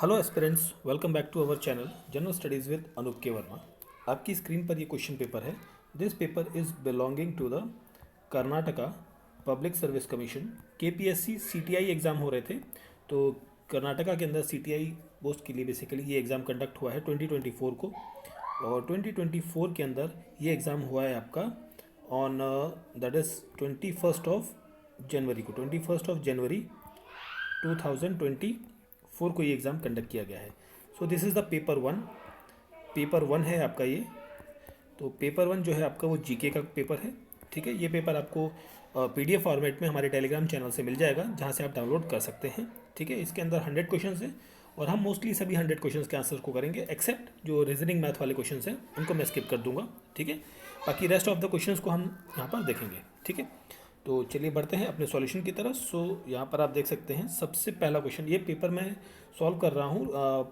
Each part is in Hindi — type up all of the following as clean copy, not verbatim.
Hello aspirants, welcome back to our channel general studies with Anoop K Verma. आपकी स्क्रीन पर ये क्वेश्चन पेपर है। This paper is belonging to the Karnataka public service commission. KPSC CTI exam हो रहे थे, तो कर्नाटका के अंदर सीटीआई पोस्ट के लिए बेसिकली ये एग्ज़ाम कंडक्ट हुआ है 2024 को। और 2024 के अंदर ये एग्ज़ाम हुआ है आपका ऑन दैट इज़ 21 2024 को ये एग्ज़ाम कंडक्ट किया गया है। So this is the paper one है आपका ये। तो पेपर वन जो है आपका वो जीके का पेपर है। ठीक है, ये पेपर आपको पीडीएफ फॉर्मेट में हमारे टेलीग्राम चैनल से मिल जाएगा, जहाँ से आप डाउनलोड कर सकते हैं। ठीक है, इसके अंदर 100 क्वेश्चन हैं और हम मोस्टली सभी 100 क्वेश्चन के आंसर को करेंगे, एक्सेप्ट जो रीजनिंग मैथ वाले क्वेश्चन हैं उनको मैं स्किप कर दूंगा। ठीक है, बाकी रेस्ट ऑफ द क्वेश्चन को हम यहाँ पर देखेंगे। ठीक है, तो चलिए बढ़ते हैं अपने सॉल्यूशन की तरफ। यहाँ पर आप देख सकते हैं सबसे पहला क्वेश्चन, ये पेपर मैं सॉल्व कर रहा हूँ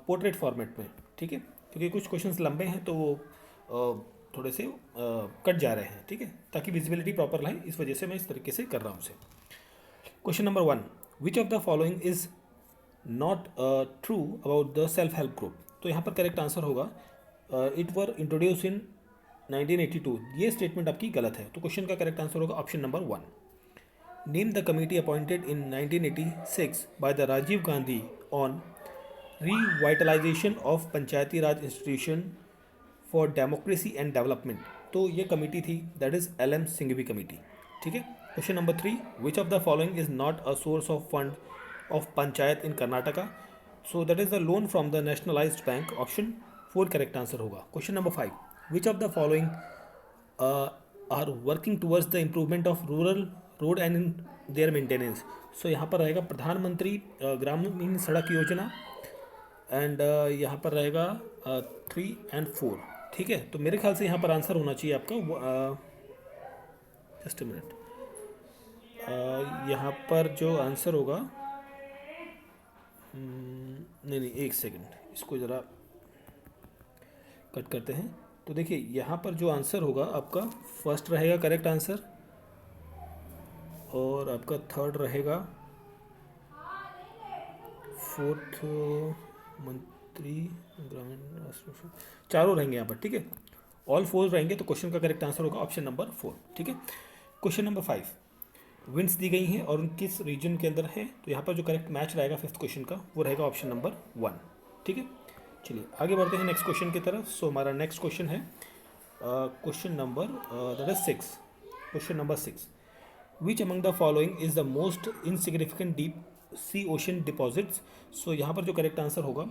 पोर्ट्रेट फॉर्मेट में। ठीक है, क्योंकि कुछ क्वेश्चंस लंबे हैं तो वो थोड़े से कट जा रहे हैं। ठीक है, ताकि विजिबिलिटी प्रॉपर रहे, इस वजह से मैं इस तरीके से कर रहा हूँ उसे। Question number 1, which of the following is not true about the self help group. तो यहाँ पर करेक्ट आंसर होगा इट वर इंट्रोड्यूस इन 1982। ये स्टेटमेंट आपकी गलत है, तो क्वेश्चन का करेक्ट आंसर होगा option number 1। Name the committee appointed in 1986 by the Rajiv Gandhi on revitalization of Panchayati Raj institution for democracy and development. तो ये कमेटी थी, that is LM Singhvi committee. ठीक है, question number 3, which of the following is not a source of fund of panchayat in Karnataka. So that is the loan from the nationalised bank. Option 4 correct answer होगा। Question number 5, which of the following are working towards the improvement of rural road and their maintenance. So यहाँ पर रहेगा प्रधानमंत्री ग्रामीण सड़क योजना एंड यहाँ पर रहेगा 3 और 4। ठीक है, तो मेरे ख्याल से यहाँ पर आंसर होना चाहिए आपका जस्ट अ मिनट। यहाँ पर जो आंसर होगा नहीं, एक सेकंड, इसको ज़रा कट करते हैं। तो देखिए यहाँ पर जो आंसर होगा आपका फर्स्ट रहेगा करेक्ट आंसर, और आपका थर्ड रहेगा, फोर्थ मंत्री ग्रामीण राष्ट्र, चारों रहेंगे यहाँ पर। ठीक है, ऑल 4 रहेंगे, तो क्वेश्चन का करेक्ट आंसर होगा ऑप्शन नंबर 4। ठीक है, क्वेश्चन नंबर 5, विंड्स दी गई हैं और किस रीजन के अंदर है। तो यहाँ पर जो करेक्ट मैच रहेगा फिफ्थ क्वेश्चन का वो रहेगा ऑप्शन नंबर 1। ठीक है, चलिए आगे बढ़ते हैं नेक्स्ट क्वेश्चन की तरफ। सो हमारा नेक्स्ट क्वेश्चन है question number that is 6। Question number 6, which among the following is the most insignificant deep sea ocean deposits. So यहाँ पर जो करेक्ट आंसर होगा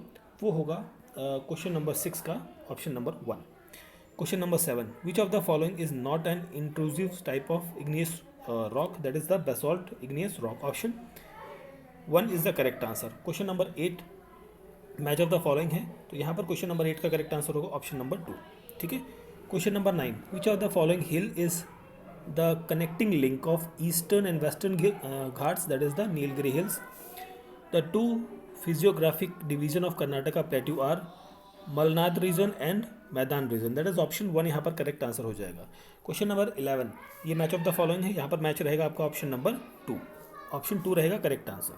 वो होगा क्वेश्चन नंबर 6 का option number 1। Question number 7, which of the following is not an intrusive type of igneous rock, that is the basalt igneous rock. Option 1 is the correct answer. Question number 8, match of the following है, तो यहाँ पर क्वेश्चन नंबर 8 का करेक्ट आंसर होगा ऑप्शन नंबर 2। ठीक है, question number 9, which of the following hill is the connecting link of eastern and western ghats, that is the Nilgiri hills. The two physiographic division of Karnataka plateau are Malnad region and मैदान रीजन, दैट इज ऑप्शन 1 यहाँ पर करेक्ट आंसर हो जाएगा। क्वेश्चन नंबर 11, ये मैच ऑफ द फॉलोइंग है, यहाँ पर मैच रहेगा आपका ऑप्शन नंबर 2। ऑप्शन 2 रहेगा करेक्ट आंसर।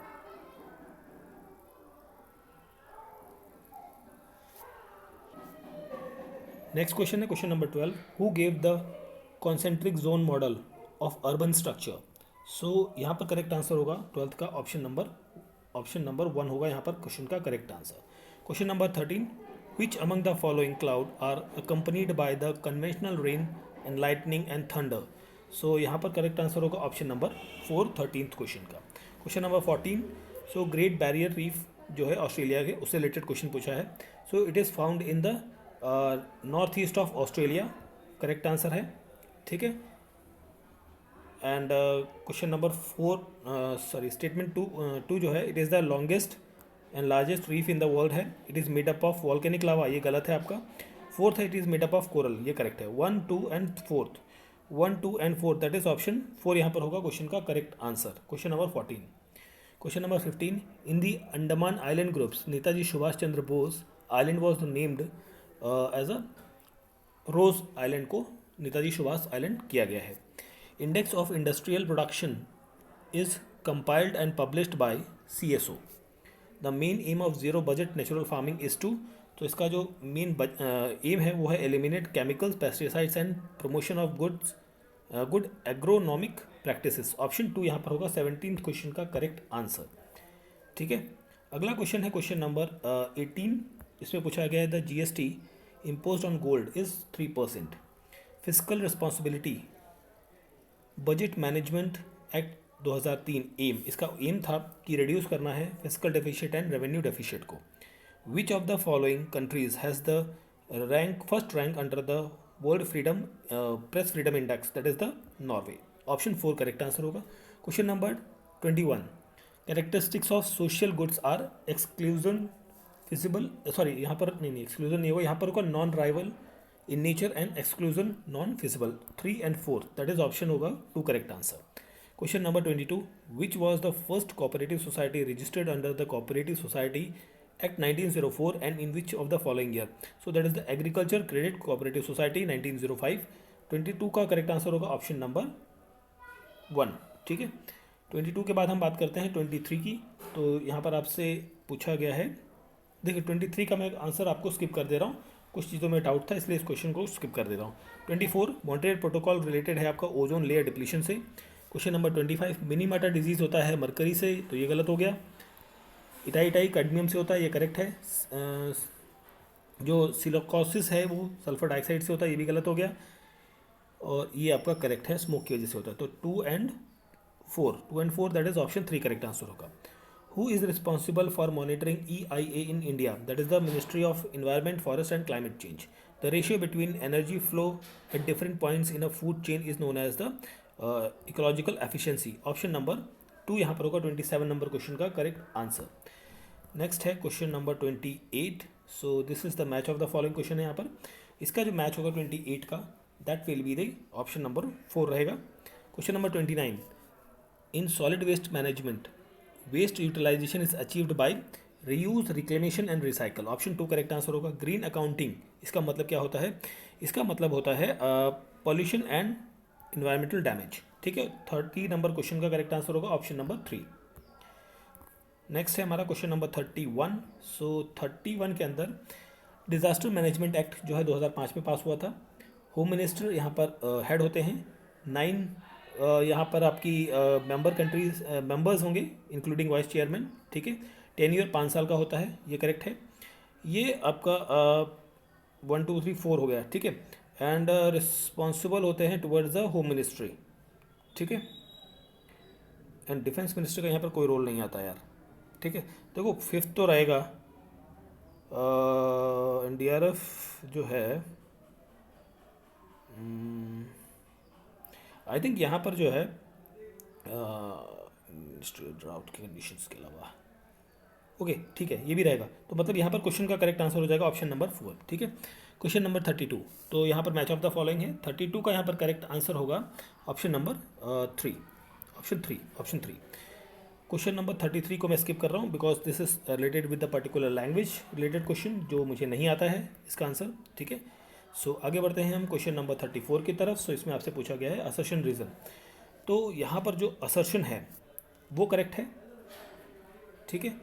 नेक्स्ट क्वेश्चन है question number 12, who gave the concentric zone model of urban structure. So यहाँ पर करेक्ट आंसर होगा 12th का ऑप्शन नंबर 1 होगा यहाँ पर क्वेश्चन का correct answer. Question number 13, which among the following cloud are accompanied by the conventional rain and lightning and thunder. So यहाँ पर करेक्ट आंसर होगा ऑप्शन नंबर 4 13th क्वेश्चन का। Question number 14, so great barrier reef जो है ऑस्ट्रेलिया के, उससे रिलेटेड क्वेश्चन पूछा है। So it is found in the north east of Australia, correct answer है। ठीक है, एंड क्वेश्चन नंबर 4 स्टेटमेंट 2 जो है, it is the longest and largest reef in the world है, it is made up of volcanic lava, ये गलत है आपका। 4th है, it is made up of coral, ये करेक्ट है। 1 2 and 4th that is option 4 यहाँ पर होगा क्वेश्चन का correct answer. Question number 14, question number 15, in the Andaman island groups Netaji Subhash Chandra Bose island was named as a Ross island को नेताजी सुभाष आइलैंड किया गया है। Index of industrial production is compiled and published by CSO। The main aim of zero budget natural farming is to, तो इसका जो मेन एम है वो है eliminate chemicals, pesticides and promotion of good agronomic practices. Option 2 यहाँ पर होगा 17th क्वेश्चन का करेक्ट आंसर। ठीक है, अगला क्वेश्चन है क्वेश्चन नंबर 18। इसमें पूछा गया है the GST impose on gold is 3%। Physical responsibility budget management act 2003 aim, इसका एम था कि रिड्यूस करना है physical deficit and revenue deficit को। Which of the following countries has the first rank under the world freedom press freedom index, that is the Norway. Option 4 correct answer होगा। Question number 21, characteristics of social goods are exclusion feasible, sorry यहाँ पर नहीं एक्सक्लूजन नहीं होगा, यहाँ पर होगा non rival in nature and exclusion non feasible. 3 and 4 that is option होगा 2 correct answer. Question number 22, which was the first cooperative society registered under the cooperative society act 1904 and in which of the following year, so that is the agriculture credit cooperative society 1905। 22 का करेक्ट आंसर होगा ऑप्शन नंबर 1। ठीक है, 22 के बाद हम बात करते हैं 23 की। तो यहाँ पर आपसे पूछा गया है, देखिए 23 का मैं आंसर आपको स्किप कर दे रहा हूँ, कुछ चीज़ों में डाउट था इसलिए इस क्वेश्चन को स्किप कर दे रहा हूँ। 24 मॉन्ट्रियल प्रोटोकॉल रिलेटेड है आपका ओजोन लेयर डिप्लीशन से। क्वेश्चन नंबर 25 मिनीमाटा डिजीज़ होता है मरकरी से, तो ये गलत हो गया। इटाई कैडमियम से होता है, ये करेक्ट है। जो सिलिकोसिस है वो सल्फर डाइऑक्साइड से होता है, ये भी गलत हो गया। और ये आपका करेक्ट है, स्मोक की वजह से होता है। तो 2 and 4 that is option 3 correct answer होगा। Who is responsible for monitoring EIA in India? That is the Ministry of Environment, Forest and Climate Change. The ratio between energy flow at different points in a food chain is known as the ecological efficiency. Option number 2 यहाँ पर होगा 27 नंबर क्वेश्चन का करेक्ट आंसर। नेक्स्ट है question number 28। So this is the match of the following question है यहाँ पर। इसका जो मैच होगा 28 का, that will be the option number 4 रहेगा। Question number 29, in solid waste management waste utilization is achieved by reuse, reclamation and recycle. Option 2 correct answer होगा। ग्रीन अकाउंटिंग, इसका मतलब क्या होता है? इसका मतलब होता है पॉल्यूशन एंड इन्वायरमेंटल डैमेज। ठीक है, 30 नंबर क्वेश्चन का करेक्ट आंसर होगा ऑप्शन नंबर 3। नेक्स्ट है हमारा क्वेश्चन नंबर 31। सो 31 के अंदर डिजास्टर मैनेजमेंट एक्ट जो है 2005 में पास हुआ था। होम मिनिस्टर यहाँ पर हेड होते हैं। 9 यहाँ पर आपकी मेंबर्स होंगे इंक्लूडिंग वाइस चेयरमैन। ठीक है, टेन्योर 5 साल का होता है, ये करेक्ट है। ये आपका 1 2 3 4 हो गया। ठीक है, एंड रिस्पॉन्सिबल होते हैं टुवर्ड्स द होम मिनिस्ट्री। ठीक है, एंड डिफेंस मिनिस्टर का यहाँ पर कोई रोल नहीं आता यार। ठीक है, देखो 5th तो रहेगा NDRF जो है, आई थिंक यहाँ पर जो है ड्राउट के कंडीशंस के अलावा, ओके ठीक है, ये भी रहेगा। तो मतलब यहाँ पर क्वेश्चन का करेक्ट आंसर हो जाएगा ऑप्शन नंबर 4। ठीक है, क्वेश्चन नंबर 32। तो यहाँ पर मैच ऑफ द फॉलोइंग है। 32 का यहाँ पर करेक्ट आंसर होगा option number 3। Option 3। Question number 33 को मैं स्किप कर रहा हूँ because this is related with the particular language related question जो मुझे नहीं आता है इसका आंसर। ठीक है, सो आगे बढ़ते हैं हम क्वेश्चन नंबर 34 की तरफ। सो इसमें आपसे पूछा गया है असर्शन रीज़न। तो यहाँ पर जो असर्शन है वो करेक्ट है। ठीक है,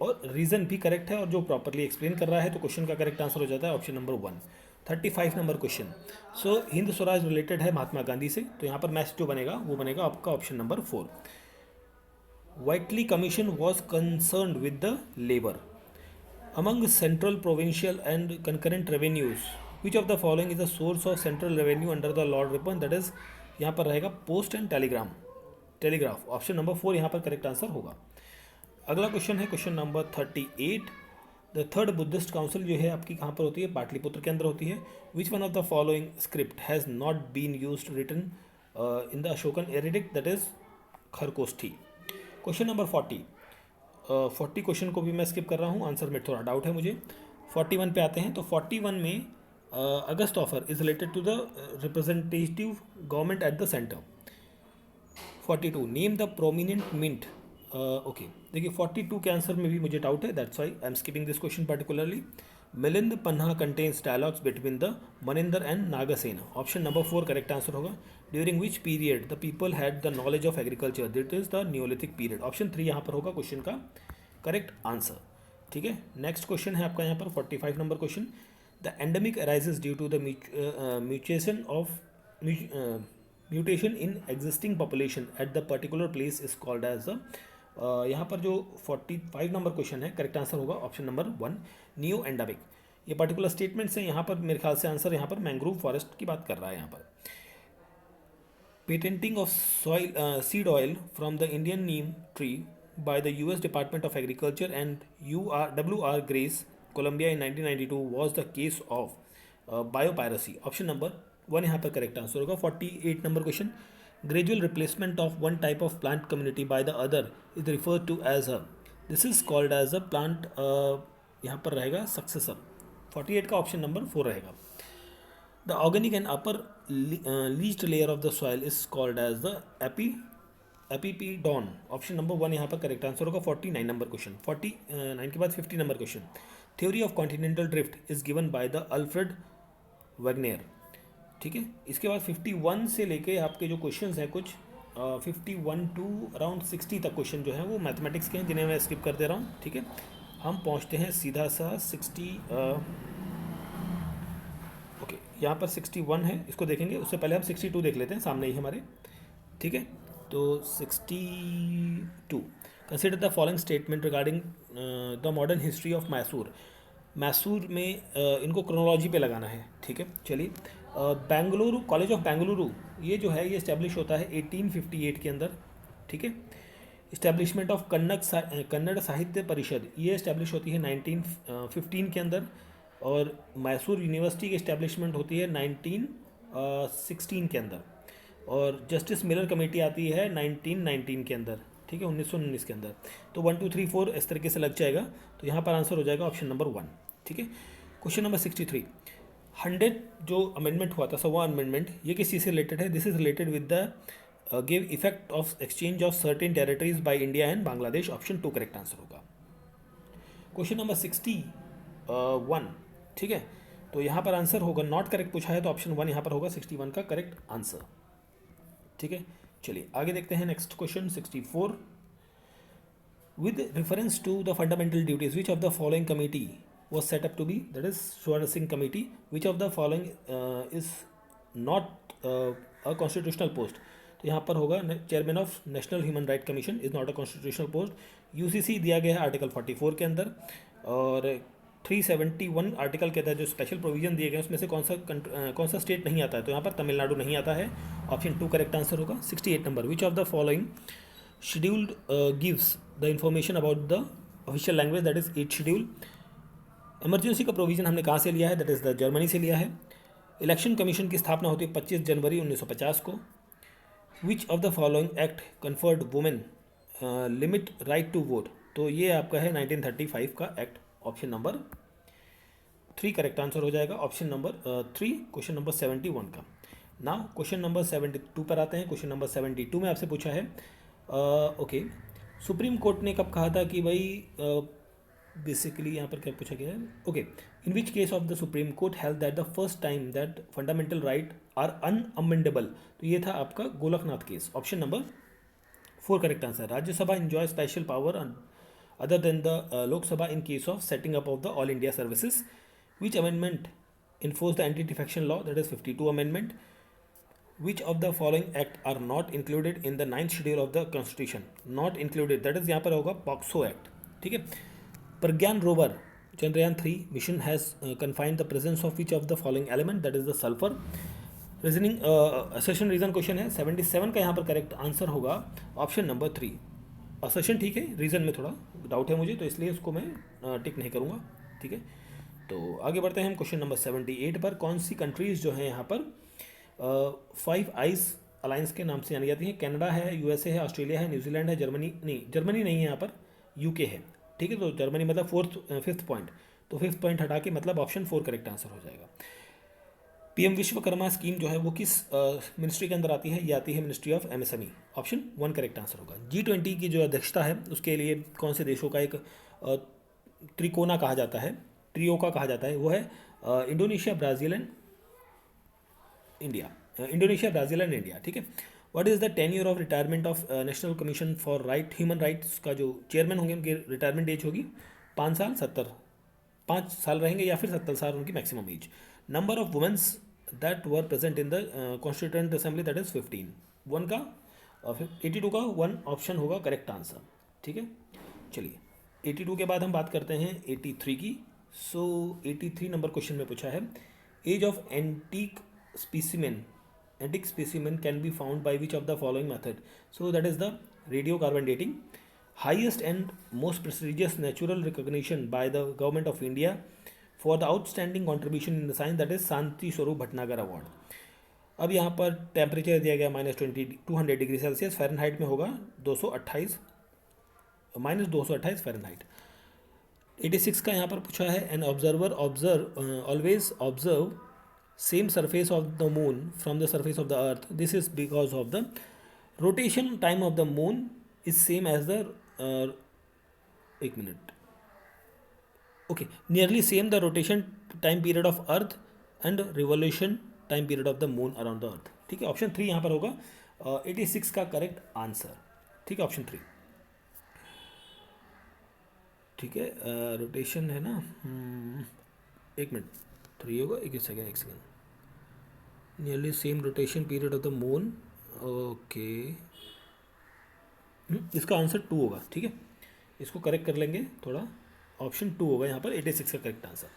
और रीज़न भी करेक्ट है और जो प्रॉपरली एक्सप्लेन कर रहा है, तो क्वेश्चन का करेक्ट आंसर हो जाता है option number 1। 35 number question. So Hind Swaraj related है महात्मा गांधी से, तो यहाँ पर मैच जो बनेगा वो बनेगा आपका option number 4। Whiteley Commission was concerned with the labor among central, provincial and concurrent revenues. Which of the following is the source of central revenue under the Lord Ripon? That is यहाँ पर रहेगा post and telegraph. Option number 4 यहाँ पर करेक्ट आंसर होगा। अगला क्वेश्चन है question number 38। The third Buddhist council जो है आपकी कहाँ पर होती है? पाटलिपुत्र के अंदर होती है। Which one of the following script has not been used written in the Ashokan edict? That is Kharosthi. Question number 40 question को भी मैं स्किप कर रहा हूँ, आंसर में थोड़ा डाउट है मुझे। 41 पे आते हैं। तो 41 में August offer is related to the representative government at the centre. 42 name the prominent mint. Okay, देखिए 42 के आंसर में भी मुझे डाउट है, that's why I am skipping this question particularly. Milinda Panha contains dialogues between the Menander and Nagasena. Option number 4 correct answer होगा। During which period the people had the knowledge of agriculture? That is the neolithic period. Option 3 यहाँ पर होगा क्वेश्चन का करेक्ट आंसर। ठीक है, नेक्स्ट क्वेश्चन है आपका यहाँ पर 45 number question. The endemic arises due to the mutation of mutation in existing population at the particular place is called as the, यहाँ पर जो 45 नंबर क्वेश्चन है करेक्ट आंसर होगा ऑप्शन नंबर 1 नियो एंडेमिक। ये पर्टिकुलर स्टेटमेंट्स हैं, यहाँ पर मेरे ख्याल से आंसर यहाँ पर मैंग्रोव फॉरेस्ट की बात कर रहा है यहाँ पर। Patenting of soil seed oil from the Indian Neem tree by the US Department of Agriculture and W.R. Grace, Columbia in 1992 was the case of biopiracy. Option number 1 यहाँ पर करेक्ट आंसर होगा। 48 number question, gradual replacement of one type of plant community by the other is referred to as a, this is called as a plant, यहाँ पर रहेगा successor। 48 का ऑप्शन नंबर 4 रहेगा। The organic and upper leached layer of the soil is called as the एपीपीडॉन। ऑप्शन नंबर 1 यहाँ पर करेक्ट आंसर होगा। 49 नंबर क्वेश्चन, 49 के बाद 50 नंबर question, theory of continental drift is given by the Alfred Wegener. ठीक है, इसके बाद 51 से लेके आपके जो क्वेश्चंस हैं कुछ 51 टू अराउंड 60 तक क्वेश्चन जो है वो मैथमेटिक्स के हैं, जिन्हें मैं स्किप कर दे रहा हूँ। ठीक है, हम पहुँचते हैं सीधा सा 60, ओके यहाँ पर 61 है, इसको देखेंगे। उससे पहले हम 62 देख लेते हैं, सामने ही हमारे। ठीक है, तो 62, consider the following statement regarding the modern history of Mysore. Mysore में इनको क्रोनोलॉजी पे लगाना है। ठीक है, चलिए। बेंगलुरु, कॉलेज ऑफ बेंगलुरु, ये जो है ये इस्टेब्लिश होता है 1858 के अंदर। ठीक है, इस्टेब्लिशमेंट ऑफ कन्नड़ साहित्य परिषद, ये इस्टेब्लिश होती है 1915 के अंदर। और मैसूर यूनिवर्सिटी की इस्टेब्लिशमेंट होती है 1916 के अंदर। और जस्टिस मिलर कमेटी आती है 1919 के अंदर। ठीक है, 1919 के अंदर। तो 1 2 3 4 इस तरीके से लग जाएगा। तो यहाँ पर आंसर हो जाएगा ऑप्शन नंबर 1। ठीक है, क्वेश्चन नंबर 63, 100 जो अमेंडमेंट हुआ था, 100वां अमेंडमेंट, ये किस चीज़ से रिलेटेड है? This is related with the give effect of exchange of certain territories by India and Bangladesh. Option 2 correct answer होगा। क्वेश्चन नंबर 61, ठीक है, तो यहाँ पर आंसर होगा, नॉट करेक्ट पूछा है तो ऑप्शन 1 यहाँ पर होगा 61 का करेक्ट आंसर। ठीक है, चलिए आगे देखते हैं next question 64, with reference to the fundamental duties which of the following committee was set up to be, that is Swarna Singh committee, which of the following is not a constitutional post? तो यहाँ पर होगा chairman of national human right commission is not a constitutional post. UCC दिया गया है आर्टिकल 44 के अंदर, और 371 आर्टिकल के तहत जो स्पेशल प्रोविजन दिए गए उसमें से कौन सा स्टेट नहीं आता है? तो यहाँ पर तमिलनाडु नहीं आता है। ऑप्शन 2 करेक्ट आंसर होगा। 68 number, which of the following scheduled gives the information about the official language, that is 8th schedule. Emergency का प्रोविज़न हमने कहाँ से लिया है? दैट इज़ द जर्मनी से लिया है। इलेक्शन कमीशन की स्थापना होती है 25 जनवरी 1950 को। Which of the following act conferred women limit right to vote? तो ये आपका है 1935 का act. Option number 3 correct answer हो जाएगा। ऑप्शन नंबर 3 क्वेश्चन नंबर 71 का। नाउ क्वेश्चन नंबर 72 पर आते हैं। क्वेश्चन नंबर 72 में आपसे पूछा है, ओके, सुप्रीम कोर्ट ने कब कहा था कि भाई बेसिकली यहाँ पर क्या पूछा गया है? Okay, in which case of the supreme court held that the first time that fundamental right are unamendable? तो ये था आपका Golaknath case. Option number 4 correct answer. Rajya Sabha enjoy special power other than the Lok Sabha in case of setting up of the all India services. Which amendment enforce the anti defection law? That is 52 amendment. Which of the following act are not included in the 9th schedule of the constitution? Not included, that is यहाँ पर होगा पॉक्सो एक्ट। ठीक है, प्रज्ञान rover Chandrayaan 3 mission has confined the presence of which of the following element? That is the sulfur. Reasoning assertion reason question है 77 का यहाँ पर करेक्ट आंसर होगा ऑप्शन नंबर 3। असर्शन ठीक है, रीजन में थोड़ा डाउट है मुझे, तो इसलिए उसको मैं टिक नहीं करूँगा। ठीक है, तो आगे बढ़ते हैं हम क्वेश्चन नंबर 78 पर। कौन सी कंट्रीज़ जो है यहाँ पर 5 आइज अलायंस के नाम से जानी जाती हैं? कनाडा है, यूएसए है, ऑस्ट्रेलिया है, न्यूजीलैंड है, जर्मनी नहीं है यहाँ पर, यूके है। ठीक है, तो जर्मनी मतलब 5th पॉइंट, तो 5th पॉइंट हटा के मतलब ऑप्शन 4 करेक्ट आंसर हो जाएगा। पीएम विश्वकर्मा स्कीम जो है वो किस मिनिस्ट्री के अंदर आती है? ये आती है ministry of MSME. Option 1 correct answer होगा। G20 की जो अध्यक्षता है उसके लिए कौन से देशों का एक त्रिकोना कहा जाता है, ट्रियोका कहा जाता है? वो है इंडोनेशिया, ब्राज़ील एंड इंडिया। ठीक है, what is the tenure of retirement of national commission for human rights का जो चेयरमैन होंगे उनकी रिटायरमेंट एज होगी 5 साल, 5 साल रहेंगे या फिर 70 साल उनकी maximum age. Number of womens that were present in the constituent assembly that is 15। 1 का 82 का 1 ऑप्शन होगा करेक्ट आंसर। ठीक है, चलिए 82 के बाद हम बात करते हैं 83 की। सो 83 नंबर क्वेश्चन में पूछा है age of antique specimen can be found by which of the following method. So that is the radio carbon dating, highest and most prestigious natural recognition by the government of India for the outstanding contribution in the science that is Shanti Swarup Bhatnagar award. अब यहाँ पर टेम्परेचर दिया गया -200 डिग्री सेल्सियस, फ़ारेनहाइट में होगा 228 फ़ारेनहाइट। 86 का यहाँ पर पूछा है an observer always observe same surface of the moon from the surface of the earth, this is because of the rotation time of the moon is same as the एक minute okay nearly same the rotation time period of earth and revolution time period of the moon around the earth. ठीक है, ऑप्शन 3 यहाँ पर होगा 86 का करेक्ट आंसर। ठीक है, ऑप्शन 3। ठीक है, रोटेशन है ना, एक मिनट 3 होगा, एक second nearly same rotation period of the moon. Okay, इसका आंसर 2 होगा। ठीक है, इसको करेक्ट कर लेंगे थोड़ा, ऑप्शन 2 होगा यहाँ पर 86 का correct answer.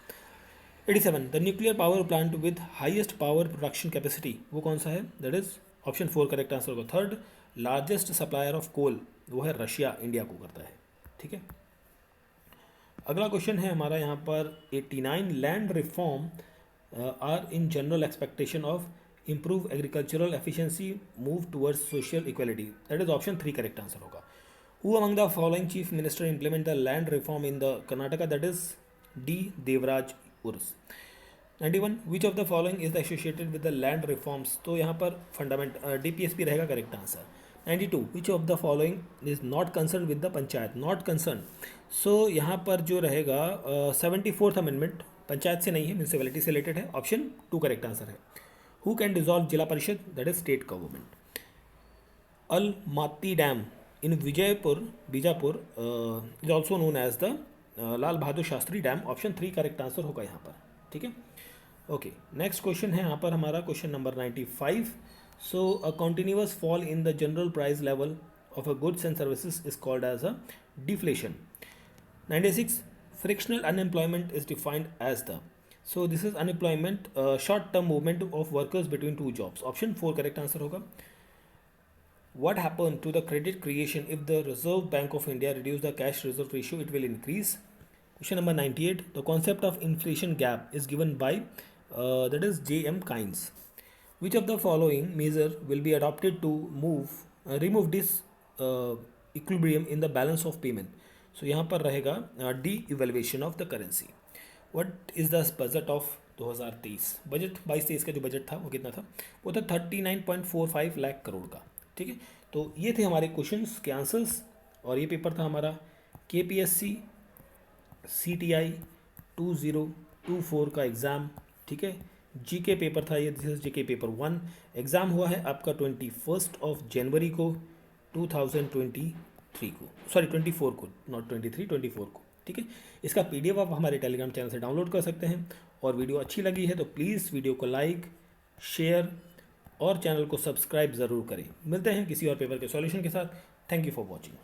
87 the nuclear power plant with highest power production capacity, वो कौन सा है, that is option 4 correct answer होगा। 3rd largest supplier of coal, वो है रशिया, इंडिया को करता है। ठीक है, अगला क्वेश्चन है हमारा यहाँ पर 89 land reform are in general expectation of improve agricultural efficiency move towards social equality, that is option 3 correct answer होगा। Who among the following chief minister implement the land reform in the Karnataka, that is D Devaraj Urs. 91 which of the following is associated with the land reforms, तो यहाँ पर फंडामेंट DPSP रहेगा correct answer. 92 which of the following is not concern with the panchayat, not concern, so यहाँ पर जो रहेगा 74th अमेंडमेंट पंचायत से नहीं है, म्यूनसिपैलिटी से रिलेटेड है, ऑप्शन 2 करेक्ट आंसर है। Who can dissolve Zila Parishad, that is state government. Almatti dam in Bijapur is also known as the Lal Bahadur Shastri dam, option 3 correct answer होगा यहाँ पर। ठीक है, ओके, नेक्स्ट क्वेश्चन है यहाँ पर हमारा question number 95। So a continuous fall in the general price level of a goods and services is called as a deflation. 96 frictional unemployment is defined as the, so this is unemployment short term movement of workers between two jobs, option 4 correct answer होगा। What happened to the credit creation if the Reserve Bank of India reduce the cash reserve ratio, it will increase। Question number 98 the concept of inflation gap is given by that is J.M. Keynes। Which of the following measure will be adopted to remove this equilibrium in the balance of payment, सो यहाँ पर रहेगा D evaluation of the currency. What is the budget of 2023, budget 22-23 का जो बजट था वो कितना था, वो था 39.45 लाख करोड़ का। ठीक है, तो ये थे हमारे क्वेश्चंस के आंसर्स, और ये पेपर था हमारा KPSC CTI 2024 का एग्ज़ाम। ठीक है, GK पेपर था ये, this is GK paper 1। Exam हुआ है आपका 21 जनवरी को 2023 को, सॉरी 24 को, नॉट 23, 24 को। ठीक है, इसका PDF आप हमारे टेलीग्राम चैनल से डाउनलोड कर सकते हैं। और वीडियो अच्छी लगी है तो प्लीज़ वीडियो को लाइक, शेयर और चैनल को सब्सक्राइब ज़रूर करें। मिलते हैं किसी और पेपर के सॉल्यूशन के साथ। Thank you for watching.